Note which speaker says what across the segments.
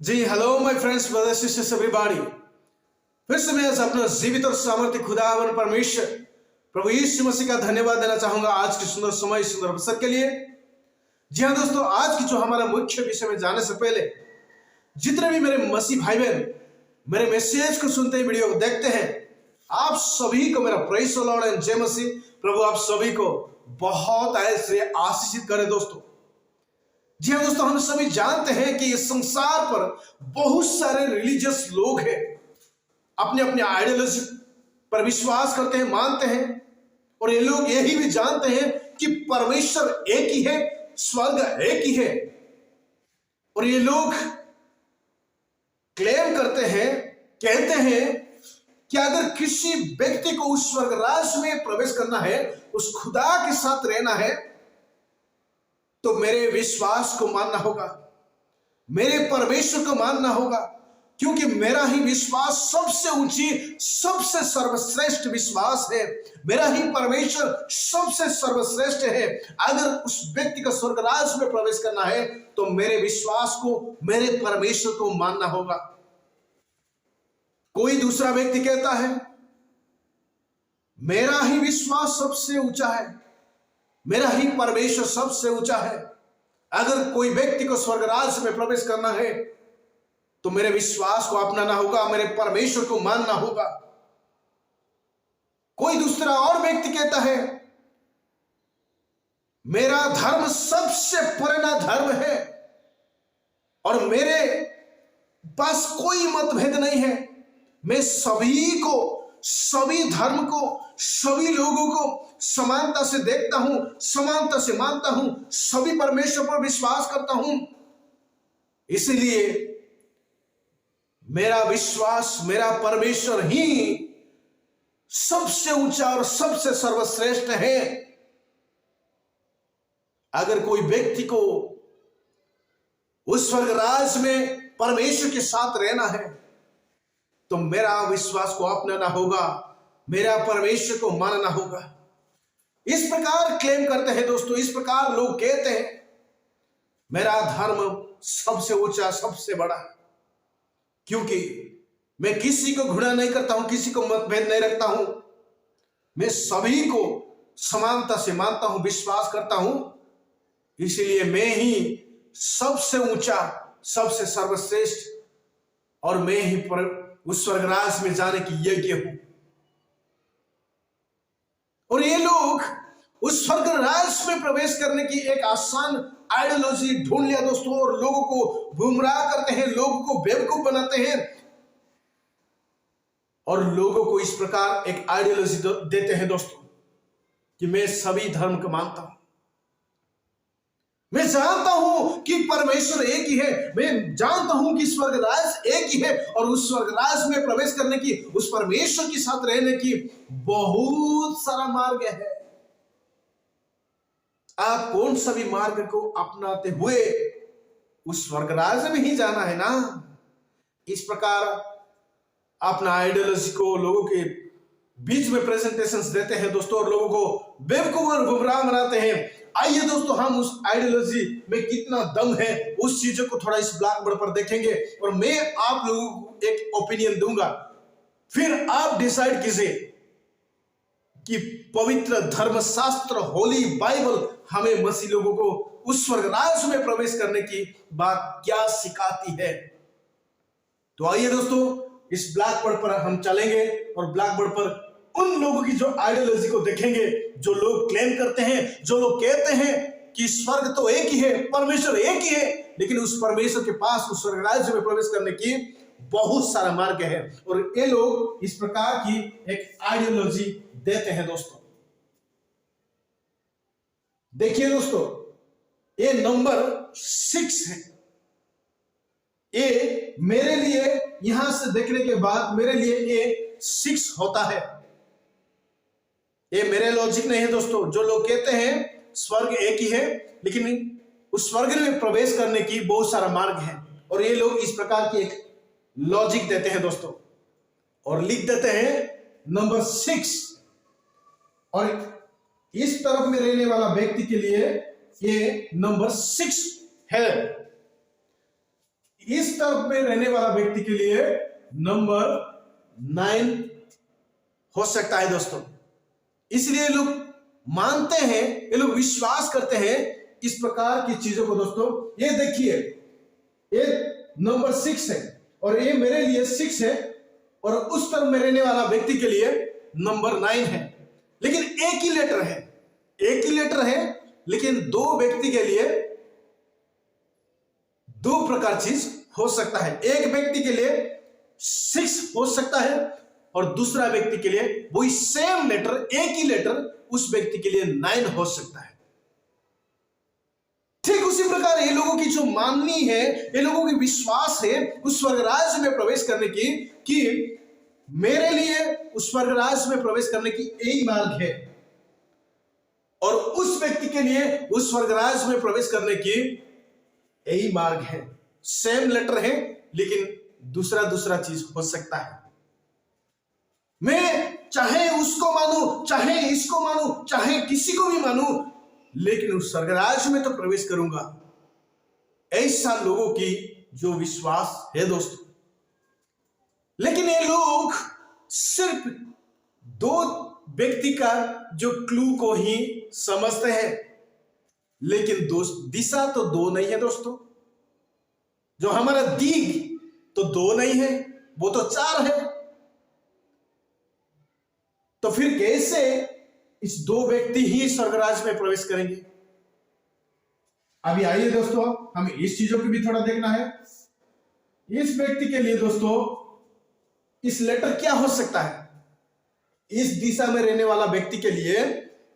Speaker 1: Ji hello my friends brothers sisters everybody. फिर से मैं आज अपना जीवित और सामर्थ्य खुदावन परमेश्वर प्रभु यीशु मसीह का धन्यवाद देना चाहूंगा आज के सुंदर समय सुंदर अवसर के लिए। जी हाँ दोस्तों, आज की जो हमारा मुख्य विषय में जाने से पहले जितने भी मेरे मसीह भाई बहन मेरे मैसेज को सुनते हैं, वीडियो को देखते हैं, आप सभी को मेरा प्रेज द लॉर्ड एंड जय मसीह। प्रभु आप सभी को बहुत ऐसे आशीषित करे दोस्तों। जी हाँ दोस्तों, हम सभी जानते हैं कि इस संसार पर बहुत सारे रिलीजियस लोग हैं, अपने अपने आइडियोलॉजी पर विश्वास करते हैं, मानते हैं, और ये लोग यही भी जानते हैं कि परमेश्वर एक ही है, स्वर्ग एक ही है। और ये लोग क्लेम करते हैं, कहते हैं कि अगर किसी व्यक्ति को उस स्वर्ग राज्य में प्रवेश करना है, उस खुदा के साथ रहना है, तो मेरे विश्वास को मानना होगा, मेरे परमेश्वर को मानना होगा, क्योंकि मेरा ही विश्वास सबसे ऊंची, सबसे सर्वश्रेष्ठ विश्वास है। मेरा ही परमेश्वर सबसे सर्वश्रेष्ठ है। अगर उस व्यक्ति का स्वर्ग राज्य में प्रवेश करना है तो मेरे विश्वास को, मेरे परमेश्वर को मानना होगा। कोई दूसरा व्यक्ति कहता है मेरा ही विश्वास सबसे ऊंचा है, मेरा ही परमेश्वर सबसे ऊंचा है। अगर कोई व्यक्ति को स्वर्ग राज्य में प्रवेश करना है तो मेरे विश्वास को अपनाना होगा, मेरे परमेश्वर को मानना होगा। कोई दूसरा और व्यक्ति कहता है मेरा धर्म सबसे पुराना धर्म है और मेरे पास कोई मतभेद नहीं है। मैं सभी को, सभी धर्म को, सभी लोगों को समानता से देखता हूं, समानता से मानता हूं, सभी परमेश्वर पर विश्वास करता हूं। इसलिए मेरा विश्वास, मेरा परमेश्वर ही सबसे ऊंचा और सबसे सर्वश्रेष्ठ है। अगर कोई व्यक्ति को उस स्वर्ग राज्य में परमेश्वर के साथ रहना है तो मेरा विश्वास को अपनाना होगा, मेरा परमेश्वर को मानना होगा। इस प्रकार क्लेम करते हैं दोस्तों, इस प्रकार लोग कहते हैं मेरा धर्म सबसे ऊंचा, सबसे बड़ा, क्योंकि मैं किसी को घृणा नहीं करता हूं, किसी को मतभेद नहीं रखता हूं, मैं सभी को समानता से मानता हूं, विश्वास करता हूं। इसलिए मैं ही सबसे ऊंचा, सबसे सर्वश्रेष्ठ, और मैं ही उस स्वर्ग राज्य में जाने की योग्य हूं। और ये लोग उस स्वर्ग राज्य में प्रवेश करने की एक आसान आइडियोलॉजी ढूंढ लिया दोस्तों, और लोगों को गुमराह करते हैं, लोगों को बेवकूफ बनाते हैं, और लोगों को इस प्रकार एक आइडियोलॉजी देते हैं दोस्तों कि मैं सभी धर्म को मानता हूं, मैं जानता हूं कि परमेश्वर एक ही है, मैं जानता हूं कि स्वर्ग राज्य एक ही है, और उस स्वर्ग राज्य में प्रवेश करने की, उस परमेश्वर के साथ रहने की बहुत सारा मार्ग है। आप कौन सा भी मार्ग को अपनाते हुए उस स्वर्ग राज्य में ही जाना है ना। इस प्रकार अपना आइडियोलॉजी को लोगों के बीच में प्रेजेंटेशंस देते हैं दोस्तों, और लोगों को बेवकूफ और गुमराह बनाते हैं। आइए दोस्तों, हम उस आइडियोलॉजी में कितना दम है उस चीजों को थोड़ा इस ब्लैक बोर्ड पर देखेंगे, और मैं आप लोगों को एक ओपिनियन दूंगा, फिर आप डिसाइड कीजिए कि पवित्र धर्मशास्त्र, होली बाइबल हमें मसीह लोगों को उस स्वर्ग राज्य में प्रवेश करने की बात क्या सिखाती है। तो आइए दोस्तों, इस ब्लैक बोर्ड पर हम चलेंगे और ब्लैक बोर्ड पर उन लोगों की जो आइडियोलॉजी को देखेंगे, जो लोग क्लेम करते हैं, जो लोग कहते हैं कि स्वर्ग तो एक ही है, परमेश्वर एक ही है, लेकिन उस परमेश्वर के पास उस स्वर्ग राज्य में प्रवेश करने की बहुत सारा मार्ग है। और ये लोग इस प्रकार की एक आइडियोलॉजी देते हैं दोस्तों। देखिए दोस्तों, ये नंबर 6 है। ये मेरे लिए, यहां से देखने के बाद मेरे लिए ये 6 होता है। ये मेरे लॉजिक नहीं है दोस्तों। जो लोग कहते हैं स्वर्ग एक ही है, लेकिन उस स्वर्ग में प्रवेश करने की बहुत सारा मार्ग है, और ये लोग इस प्रकार की एक लॉजिक देते हैं दोस्तों, और लिख देते हैं नंबर 6। और इस तरफ में रहने वाला व्यक्ति के लिए ये नंबर 6 है। इस तरफ में रहने वाला व्यक्ति के लिए नंबर 9 हो सकता है दोस्तों। इसलिए ये लोग मानते हैं, ये लोग विश्वास करते हैं इस प्रकार की चीजों को दोस्तों। ये देखिए, ये नंबर 6 है और ये मेरे लिए 6 है और उस तरफ में रहने वाला व्यक्ति के लिए नंबर 9 है, लेकिन एक ही लेटर है, एक ही लेटर है, लेकिन दो व्यक्ति के लिए दो प्रकार चीज हो सकता है। एक व्यक्ति के लिए 6 हो सकता है और दूसरा व्यक्ति के लिए वही सेम लेटर, एक ही लेटर उस व्यक्ति के लिए 9 हो सकता है। ठीक उसी प्रकार ये लोगों की जो माननी है, ये लोगों की विश्वास है उस स्वर्ग राज्य में प्रवेश करने की, कि मेरे लिए उस स्वर्ग राज्य में प्रवेश करने की यही मार्ग है और उस व्यक्ति के लिए उस स्वर्ग राज्य में प्रवेश करने की यही मार्ग है। सेम लेटर है लेकिन दूसरा दूसरा चीज हो सकता है। मैं चाहे उसको मानूं, चाहे इसको मानूं, चाहे किसी को भी मानूं, लेकिन उस स्वर्ग राज्य में तो प्रवेश करूंगा। ऐसा लोगों की जो विश्वास है दोस्तों। लेकिन ये लोग सिर्फ दो व्यक्ति का जो क्लू को ही समझते हैं, लेकिन दोस्त दिशा तो दो नहीं है दोस्तों। जो हमारा दिग तो दो नहीं है, वो तो 4 है। तो फिर कैसे इस दो व्यक्ति ही स्वर्गराज में प्रवेश करेंगे? अभी आइए दोस्तों, हमें इस चीजों को भी थोड़ा देखना है। इस व्यक्ति के लिए दोस्तों इस लेटर क्या हो सकता है? इस दिशा में रहने वाला व्यक्ति के लिए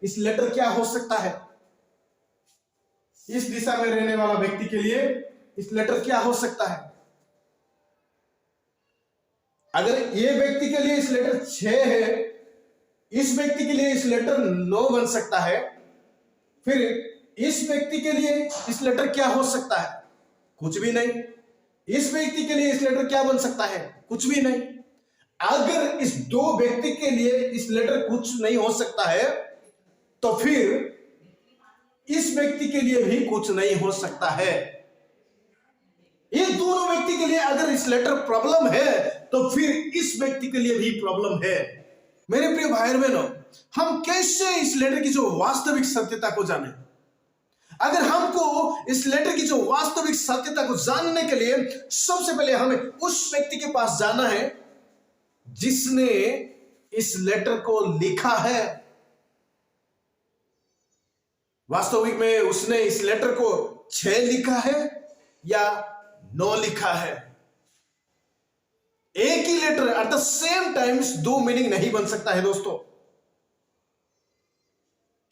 Speaker 1: इस लेटर क्या हो सकता है? इस दिशा में रहने वाला व्यक्ति के लिए इस लेटर क्या हो सकता है? अगर ये व्यक्ति के लिए इस लेटर 6 है, इस व्यक्ति के लिए इस लेटर 9 बन सकता है। फिर इस व्यक्ति के लिए इस लेटर क्या हो सकता है? कुछ भी नहीं। इस व्यक्ति के लिए इस लेटर क्या बन सकता है? कुछ भी नहीं। अगर इस दो व्यक्ति के लिए इस लेटर कुछ नहीं हो सकता है, तो फिर इस व्यक्ति के लिए भी कुछ नहीं हो सकता है। ये दोनों व्यक्ति के लिए अगर इस लेटर प्रॉब्लम है, तो फिर इस व्यक्ति के लिए भी प्रॉब्लम है। मेरे प्रिय भाई बहनों, हम कैसे इस लेटर की जो वास्तविक सत्यता को जाने? अगर हमको इस लेटर की जो वास्तविक सत्यता को जानने के लिए सबसे पहले हमें उस व्यक्ति के पास जाना है जिसने इस लेटर को लिखा है। वास्तविक में उसने इस लेटर को 6 लिखा है या 9 लिखा है? एक ही letter at the same times दो मीनिंग नहीं बन सकता है दोस्तों।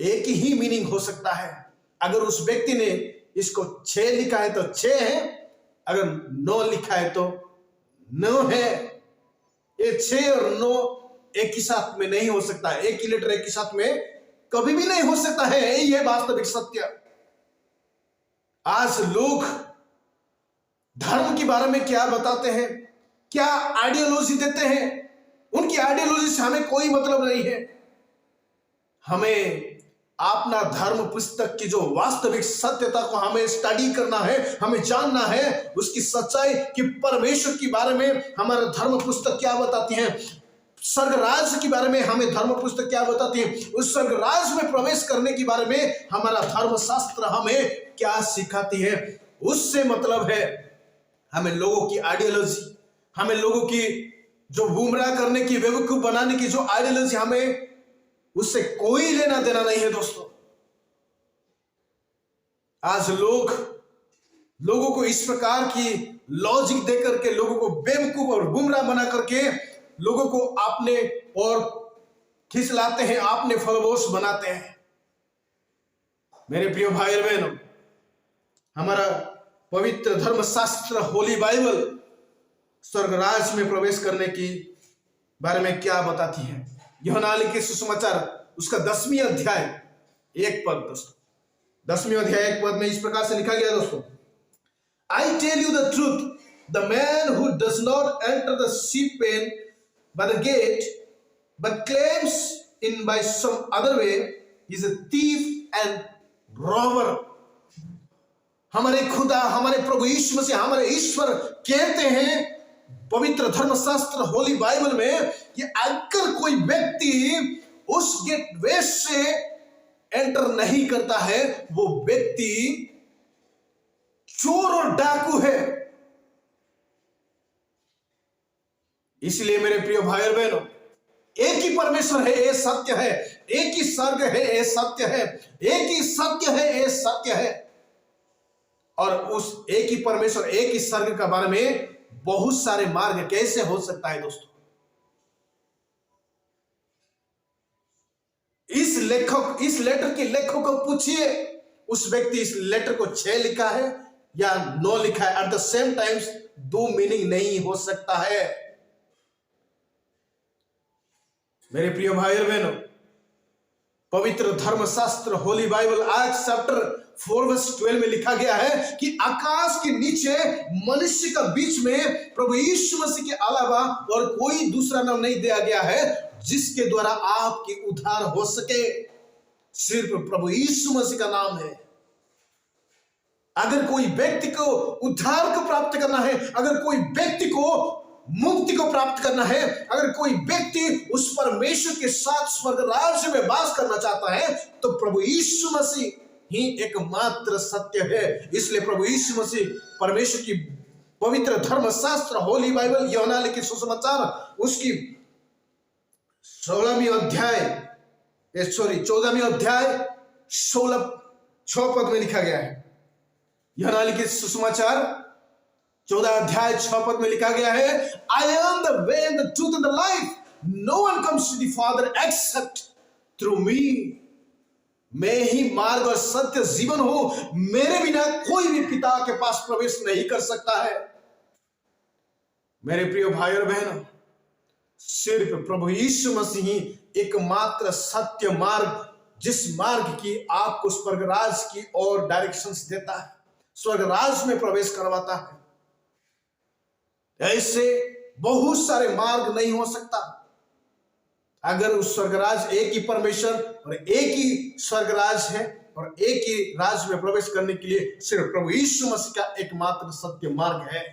Speaker 1: एक ही मीनिंग हो सकता है। अगर उस व्यक्ति ने इसको 6 लिखा है तो 6 है, अगर 9 लिखा है तो 9 है। ये 6 और 9 एक ही साथ में नहीं हो सकता है। एक ही लेटर एक ही साथ में कभी भी नहीं हो सकता है। यही है वास्तविक सत्य। आज लोग धर्म के बारे में क्या बताते हैं, क्या आइडियोलॉजी देते हैं, उनकी आइडियोलॉजी से हमें कोई मतलब नहीं है। हमें अपना धर्म पुस्तक की जो वास्तविक सत्यता को हमें स्टडी करना है, हमें जानना है उसकी सच्चाई कि परमेश्वर के बारे में हमारा धर्म पुस्तक क्या बताती है, स्वर्ग राज्य के बारे में हमें धर्म पुस्तक क्या बताती है, उस स्वर्ग राज्य में प्रवेश करने के बारे में हमारा धर्म शास्त्र हमें क्या सिखाती है। उससे मतलब है हमें लोगों की आइडियोलॉजी, हमें लोगों की जो गुमराह करने की, बेवकूफ बनाने की जो आइडियोलॉजी, हमें उससे कोई लेना देना नहीं है दोस्तों। आज लोगों को इस प्रकार की लॉजिक देकर के लोगों को बेवकूफ और गुमराह बना करके लोगों को अपने और खिसलाते हैं, अपने फलबोश बनाते हैं। मेरे प्रिय भाई और बहनों, हमारा पवित्र धर्मशास्त्र होली बाइबल स्वर्ग राज्य में प्रवेश करने की बारे में क्या बताती है? यूहन्ना लिखे सुसमाचार उसका 10वीं अध्याय 1 पद दोस्तों, 10वीं अध्याय 1 पद में इस प्रकार से लिखा गया दोस्तों, I tell you the truth, the man who does not enter the sheep pen by the gate but claims in by some other way is a thief and robber. हमारे खुदा, हमारे प्रभु यीशु मसीह, हमारे ईश्वर कहते हैं पवित्र धर्मशास्त्र होली बाइबल में कि अगर कोई व्यक्ति उस गेटवे से एंटर नहीं करता है, वो व्यक्ति चोर और डाकू है। इसलिए मेरे प्रिय भाई और बहनों, एक ही परमेश्वर है, ये सत्य है। एक ही स्वर्ग है, ये सत्य है। एक ही सत्य है, ये सत्य है। और उस एक ही परमेश्वर, एक ही स्वर्ग के बारे में बहुत सारे मार्ग कैसे हो सकता है दोस्तों? इस लेटर के लेखक को पूछिए, उस व्यक्ति इस लेटर को 6 लिखा है या 9 लिखा है, eight the same times 2 meaning नहीं हो सकता है। मेरे प्रिय भाई और बहनों, पवित्र धर्मशास्त्र होली बाइबल आज चैप्टर 4 वर्स 12 में लिखा गया है कि आकाश के नीचे मनुष्य का बीच में प्रभु यीशु मसीह के अलावा और कोई दूसरा नाम नहीं दिया गया है जिसके द्वारा आपकी उद्धार हो सके। सिर्फ प्रभु यीशु मसीह का नाम है। अगर कोई व्यक्ति को उद्धार को प्राप्त करना है, अगर कोई व्यक्ति को मुक्ति को प्राप्त करना है, अगर कोई व्यक्ति उस परमेश्वर के साथ स्वर्ग राज्य में वास करना चाहता है, तो प्रभु यीशु मसीह ही एकमात्र सत्य है। इसलिए प्रभु यीशु मसीह परमेश्वर की पवित्र धर्मशास्त्र होली बाइबल यूहन्ना लिखित सुसमाचार उसकी 14वीं अध्याय 6 पद में लिखा गया है। यूहन्ना लिखित सुसमाचार 14 अध्याय 6 पद में लिखा गया है, I am the way and the truth and the life. No one comes to the Father except through me. मैं ही मार्ग और सत्य जीवन हूं, मेरे बिना कोई भी पिता के पास प्रवेश नहीं कर सकता है। मेरे प्रिय भाई और बहनों, सिर्फ प्रभु यीशु मसीह ही एकमात्र सत्य मार्ग, जिस मार्ग की आपको स्वर्ग राज की ओर डायरेक्शंस देता है, स्वर्ग राज में प्रवेश करवाता है। ऐसे बहुत सारे मार्ग नहीं हो सकता। अगर उस स्वर्गराज एक ही परमेश्वर और एक ही स्वर्गराज है और एक ही राज में प्रवेश करने के लिए सिर्फ प्रभु यीशु मसीह का एकमात्र सत्य मार्ग है।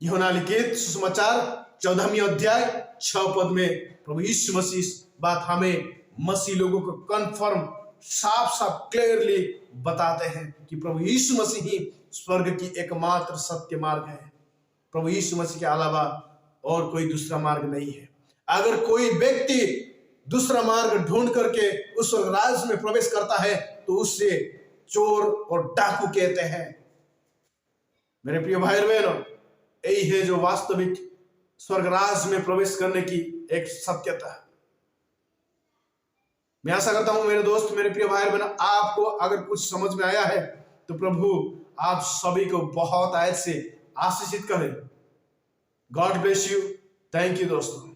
Speaker 1: यूहन्ना लिखित सुसमाचार 14वीं अध्याय 6 पद में प्रभु यीशु मसीह इस बात हमें मसीह लोगों को कन्फर्म साफ क्लियरली बताते हैं कि प्रभु यीशु मसीह ही स्वर्ग की एकमात्र सत्य मार्ग है। प्रभु यीशु मसीह के अलावा और कोई दूसरा मार्ग नहीं है। अगर कोई व्यक्ति दूसरा मार्ग ढूंढ करके उस राज में प्रवेश करता है तो उससे चोर और डाकू कहते हैं। मेरे प्रिय भाई बहनों, यही है जो वास्तविक स्वर्गराज में प्रवेश करने की एक सत्यता है। मैं आशा करता हूं मेरे दोस्त, मेरे प्रिय भाई बहनों, आपको अगर कुछ समझ में आया है तो प्रभु आप सभी को बहुत आयत से आशीषित करें। God bless you. Thank you दोस्तों।